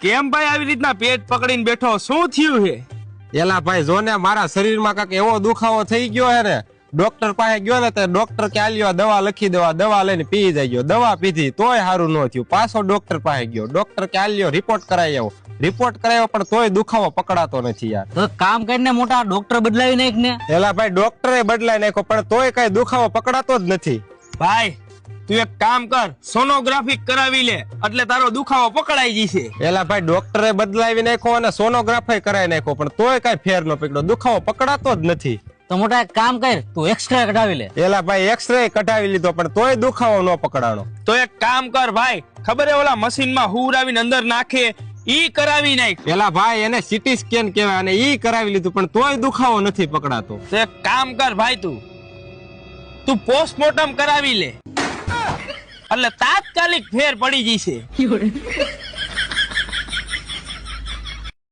કેમ ભાઈ આવી રીતના પેટ પકડીને બેઠો, શું થયું હે? એલા ભાઈ જો ને મારા શરીરમાં કાંઈક એવો દુખાવો થઈ ગયો હે ને, ડોક્ટર પાસે ગયો ને તો ડોક્ટર કે આલ્યો દવા લખી દેવા, દવા લઈને પી જાય ગયો, દવા પીધી તોય સારું ન થયું, પાછો ડોક્ટર પાસે ગયો, ડોક્ટર કે આલ્યો રિપોર્ટ કરાવી આવો, રિપોર્ટ કરાવ્યો પણ તોય દુખાવો પકડાતો નથી યાર. તો કામ કરીને મોટા ડોક્ટર બદલાવી નાખ ને. એલા ભાઈ ડોક્ટરે બદલાઈ નાખ્યો પણ તોય કઈ દુખાવો પકડાતો જ નથી. ભાઈ તું એક કામ કર, સોનોગ્રાફી કરાવી લે એટલે તારો દુખાવો પકડાઈ જશે. એલા ભાઈ ડોક્ટરે બદલાવી નાખ્યો અને સોનોગ્રાફી કરાવી નાખ્યો પણ તોય કઈ ફેર ન પકડ્યો, દુખાવો પકડાતો જ નથી. તો મોટા એક કામ કર, તું એક્સરે કઢાવી લે. એલા ભાઈ એક્સરે કઢાવી લીધો પણ તોય દુખાવો ન પકડાણો. તો એક કામ કર ભાઈ, ખબર હે ઓલા મશીનમાં હુરાવીને અંદર નાખે, ઈ કરાવી નાખ. એલા ભાઈ એને સીટી સ્કેન કહેવાય અને ઈ કરાવી લીધું પણ તોય દુખાવો નથી પકડાતો. તો એક કામ કર ભાઈ, તું પોસ્ટમોર્ટમ કરાવી લે એટલે તાત્કાલિક ફેર પડી જશે.